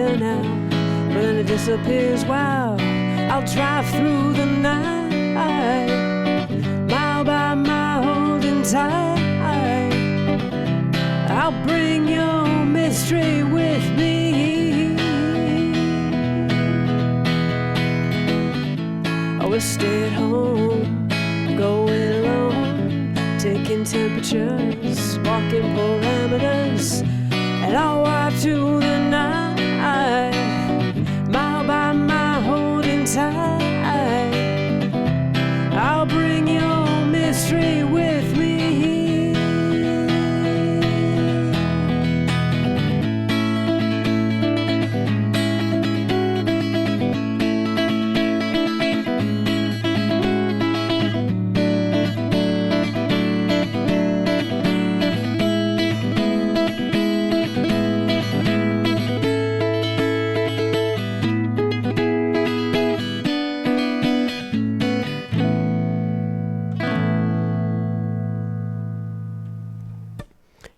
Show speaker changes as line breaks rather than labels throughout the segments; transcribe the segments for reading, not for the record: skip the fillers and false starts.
here now, but then it disappears. Wow, I'll drive through the night, mile by mile holding tight. I'll bring your mystery with me. I will stay at home, going alone, taking temperatures, walking parameters, and I'll walk through the night, mile by mile holding tight. I'll bring your mystery with me.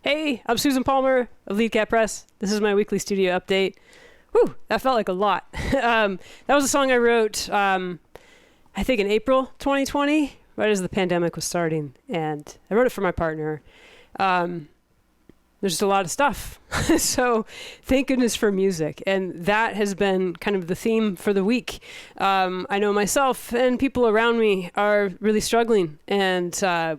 Hey, I'm Susan Palmer of Lead Cat Press. This is my weekly studio update. Whew, that felt like a lot. That was a song I wrote, I think in April 2020, right as the pandemic was starting. And I wrote it for my partner. There's just a lot of stuff. So thank goodness for music. And that has been kind of the theme for the week. I know myself and people around me are really struggling. And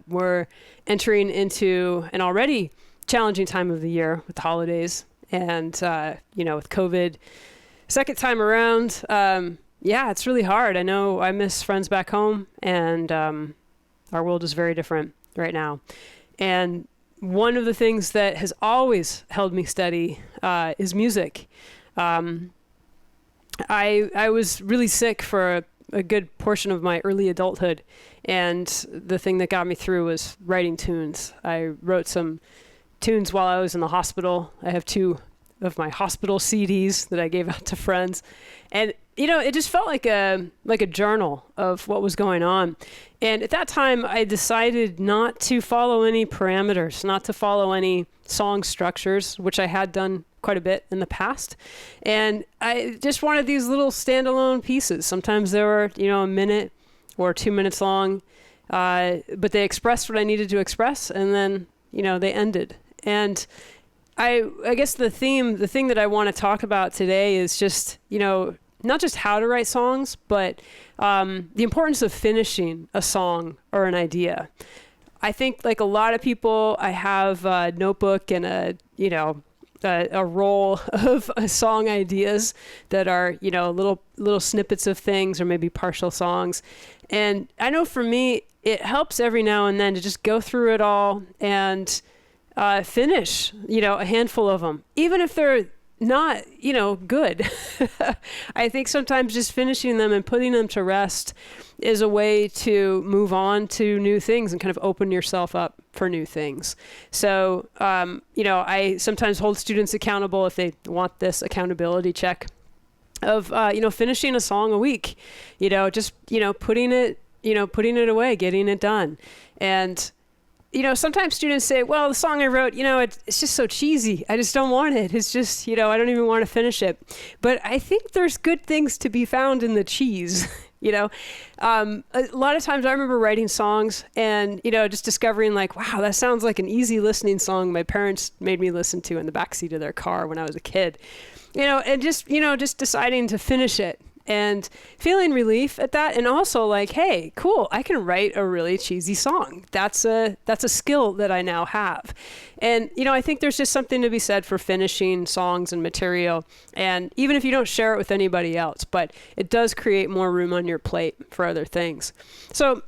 we're entering into an already challenging time of the year with the holidays and, with COVID. Second time around, it's really hard. I know I miss friends back home, and our world is very different right now. And one of the things that has always held me steady is music. I was really sick for a good portion of my early adulthood, and the thing that got me through was writing tunes. I wrote some tunes while I was in the hospital. I have 2 of my hospital CDs that I gave out to friends. And, it just felt like a journal of what was going on. And at that time, I decided not to follow any parameters, not to follow any song structures, which I had done quite a bit in the past. And I just wanted these little standalone pieces. Sometimes they were, a minute or 2 minutes long, but they expressed what I needed to express, and then, they ended. And I guess the thing that I want to talk about today is just, not just how to write songs, but the importance of finishing a song or an idea. I think like a lot of people, I have a notebook and a roll of song ideas that are, little snippets of things or maybe partial songs. And I know for me, it helps every now and then to just go through it all and finish, a handful of them, even if they're not, good. I think sometimes just finishing them and putting them to rest is a way to move on to new things and kind of open yourself up for new things. So, I sometimes hold students accountable if they want this accountability check of, finishing a song a week, just, putting it away, getting it done. And sometimes students say, well, the song I wrote, it's just so cheesy. I just don't want it. It's just, I don't even want to finish it. But I think there's good things to be found in the cheese, A lot of times I remember writing songs and, just discovering like, wow, that sounds like an easy listening song my parents made me listen to in the backseat of their car when I was a kid, and just deciding to finish it. And feeling relief at that, and also like, hey, cool, I can write a really cheesy song. That's a skill that I now have. And, I think there's just something to be said for finishing songs and material. And even if you don't share it with anybody else, but it does create more room on your plate for other things. So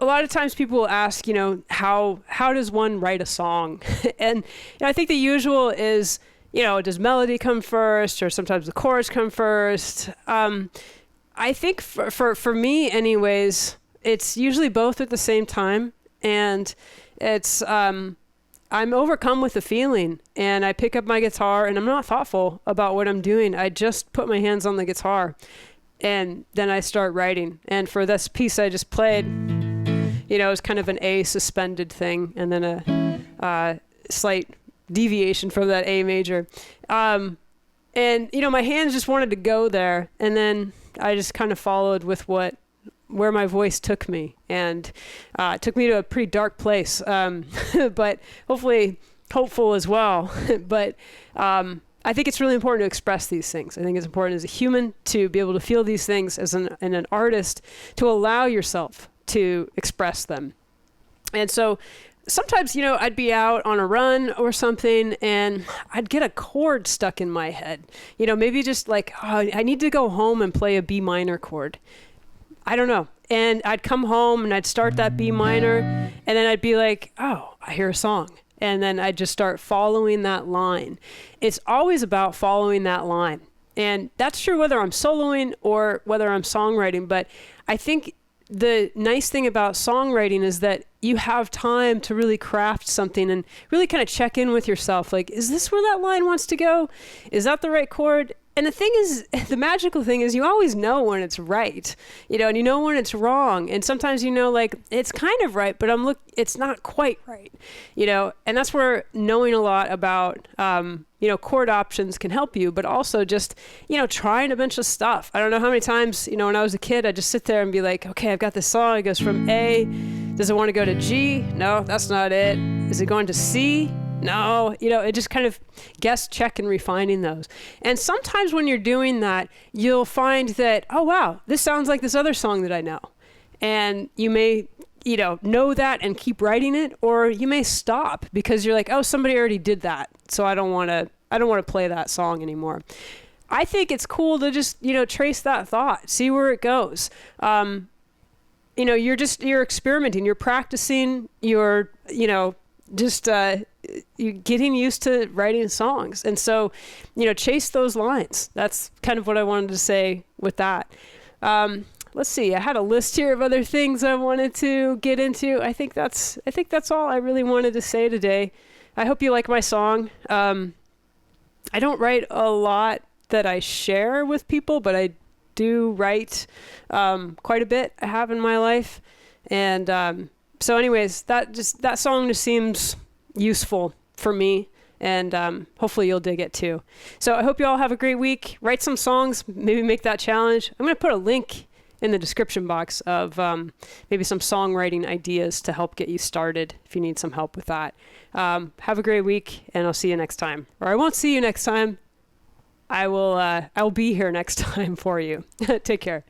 a lot of times people will ask, how does one write a song? And I think the usual is, does melody come first, or sometimes the chorus come first? I think for me anyways, it's usually both at the same time. And it's, I'm overcome with a feeling, and I pick up my guitar and I'm not thoughtful about what I'm doing. I just put my hands on the guitar and then I start writing. And for this piece I just played, it's kind of an A suspended thing and then a slight deviation from that A major. And, my hands just wanted to go there. And then I just kind of followed with where my voice took me. And it took me to a pretty dark place, but hopefully hopeful as well. But I think it's really important to express these things. I think it's important as a human to be able to feel these things as an artist, to allow yourself to express them. And so sometimes, I'd be out on a run or something and I'd get a chord stuck in my head. Maybe just like, oh, I need to go home and play a B minor chord. I don't know. And I'd come home and I'd start that B minor and then I'd be like, oh, I hear a song. And then I'd just start following that line. It's always about following that line. And that's true whether I'm soloing or whether I'm songwriting. But I think the nice thing about songwriting is that you have time to really craft something and really kind of check in with yourself. Like, is this where that line wants to go? Is that the right chord? And the thing is, the magical thing is you always know when it's right, and you know when it's wrong. And sometimes, like it's kind of right, but it's not quite right, and that's where knowing a lot about, chord options can help you, but also just, trying a bunch of stuff. I don't know how many times, when I was a kid, I'd just sit there and be like, okay, I've got this song. It goes from A. Does it want to go to G? No, that's not it. Is it going to C? No, it just kind of guess, check, and refining those. And sometimes when you're doing that, you'll find that, oh, wow, this sounds like this other song that I know. And you may, know that and keep writing it, or you may stop because you're like, oh, somebody already did that. So I don't want to play that song anymore. I think it's cool to just, trace that thought, see where it goes. You're experimenting, you're practicing, you're getting used to writing songs. And so, chase those lines. That's kind of what I wanted to say with that. Let's see. I had a list here of other things I wanted to get into. I think that's all I really wanted to say today. I hope you like my song. I don't write a lot that I share with people, but I do write quite a bit I have in my life. And so anyways, that song just seems useful for me, and hopefully you'll dig it too. So I hope you all have a great week. Write some songs, maybe make that challenge. I'm going to put a link in the description box of maybe some songwriting ideas to help get you started if you need some help with that. Have a great week, and I'll see you next time. Or I won't see you next time. I'll be here next time for you. Take care.